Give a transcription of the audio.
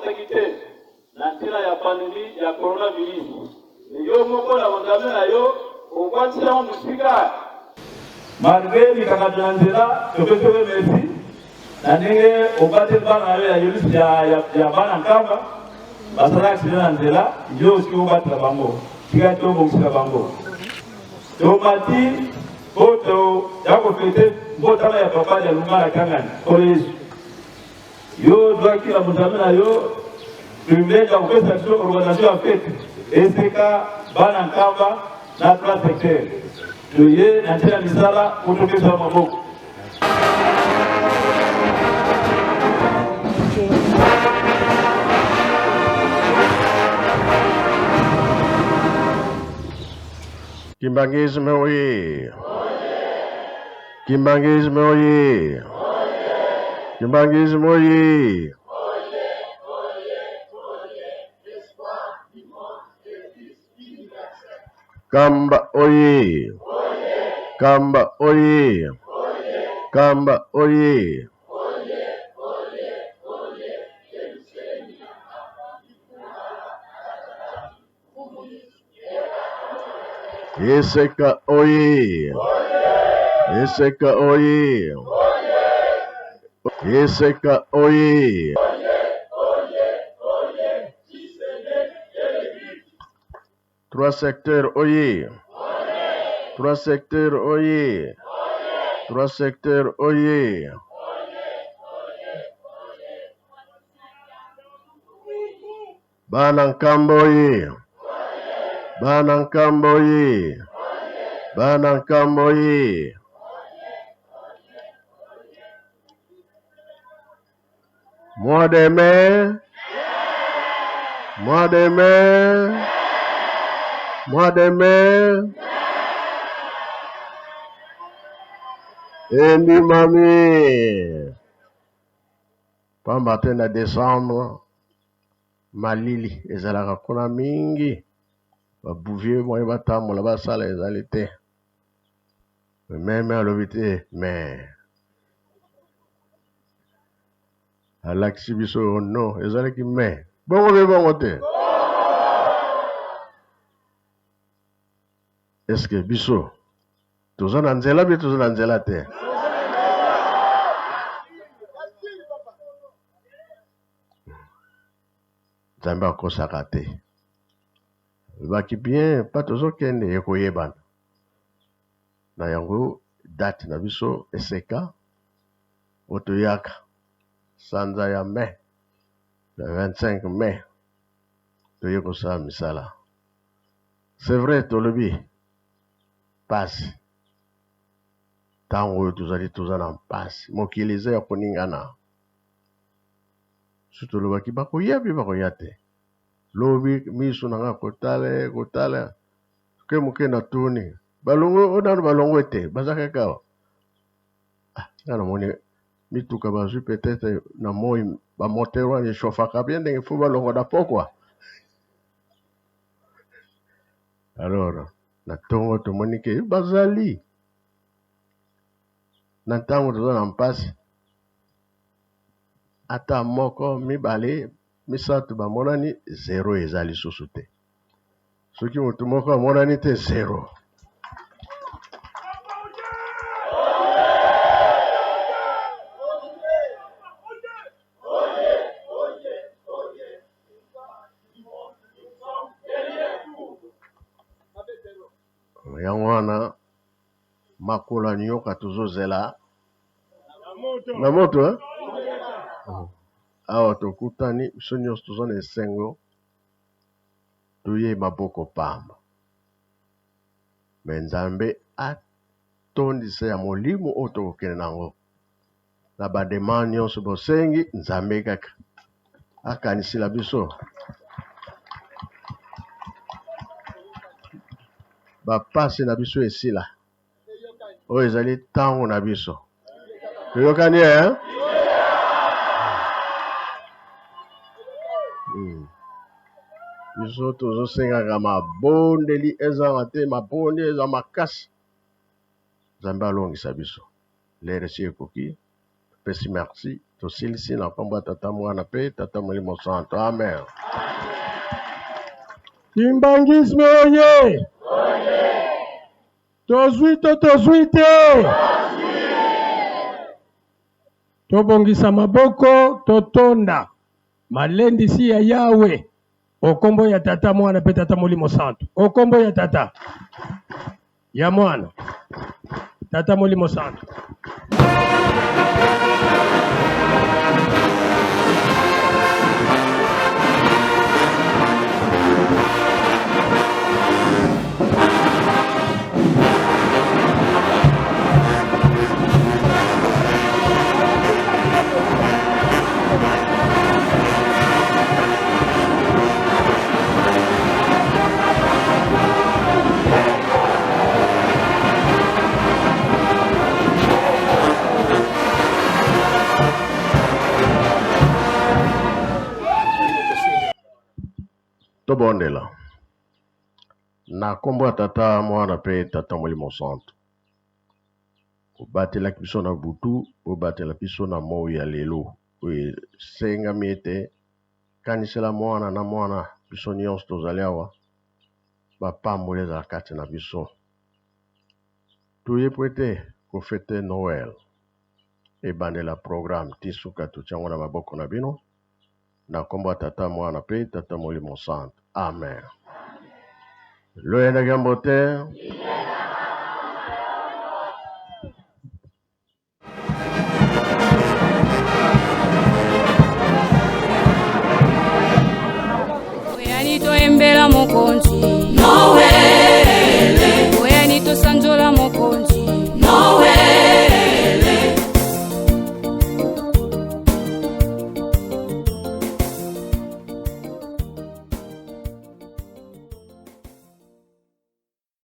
bakataki te na ntina ya pandémie ya coronavirus. Yo moko na bonzambe na yo okwatisa musika malgré mikakati na nzela topesele merci na ndenge obate bana yo ya yolisi ya bana nkamba basala accident na nzela yo osi obatela bango tika te obongisela bango tomati oto ya kofete mbotama ya papa ya lungala kangani kolo yesu yo doaki na bonzambe na yo privilège ya kopesa biso organisation ya fete eseka bana nkamba na 3 secteur toye na ntina misala kotopesa maboko Kimbangisme oye! Kimbangisme oye! Kimbangisme oye! Kamba oye! Kamba oye! Kamba oye! Eseka oye! Eseka oye! Eseka oye! Trois secteurs oye! Trois secteurs oye! Trois secteurs oye! Banankamba oye! Banankamba oye! Banankamba oye! Mois de mai! Mois de mai! Mois de mai! Endi mami! Pamba tena décembre, malili ezalaka kuna mingi. Babouvier moye batambola basala ezali te. Meme alobi te mais alakisi biso no ezalaki mais bongo be bongo te. Est-ce que biso toza na nzela bi toza na nzela te? Nzambe akosaka te. Baki bien pa tozokende ekoyebana. Na yango date na biso eseka otoyaka sanza ya mai le 25 mai toye kosala misala. C'est vrai tolobi pasi tango oyo tozali toza na mpasi mokili eza ya koningana so tolobaki bakoya mpe bakoya te lobi miso na nga kotala ke moke na tuni balongo onano balongo ete baza kaka nga namoni mituka bazwi peut-être na moi bamoteur wana eshofaka bien ndenge fo balongo na pokwa. Alors na ntongo tomoni ke bazali na ntango toza na mpasi ata moko mibale misato bamonani zero ezali susu te. Soki moto moko amonani te zero. Yango wana makula nyoka tozozela na moto awa tokutani biso nyonso toza na esengo toye maboko pamba me Nzambe atondisa ya molimo oyo tokokende nango na badema nyonso bosengi Nzambe kaka akanisila biso bapasi na biso esila oyo ezali ntango na biso toyokani biso tozosengaka mabondeli ezanga te mabonde eza makasi Nzambe alongisa biso lere si ekoki pesi merci tosilisi na kombo ya Tata Mwana pe Tata Molimo Santo. Amen. Kimbangisme oye! Tozwite! Tobongisa maboko, totonda malendisi ya Yawe okombo ya Tata Mwana pe Tata Molimo Santo. Okombo ya Tata ya Mwana Tata Molimo Santo. Tobondela na kombo ya Tata Mwana pe Tata Molimo Santo. Obatela biso na butu, obatela biso na moi ya lelo. Oye senga miete kanisela mwana na mwana biso nyonso tozali awa bapamboli ezala kati na biso. Toyebi ete kofete Noel ebandela programme ti suka totiango na maboko na bino na kombo ya Tata Mwana pe Tata Molimo Santo. Amen. Loyena gambo te. Oyani toembela mokonzi Noel. Oyani tosanzola mokonzi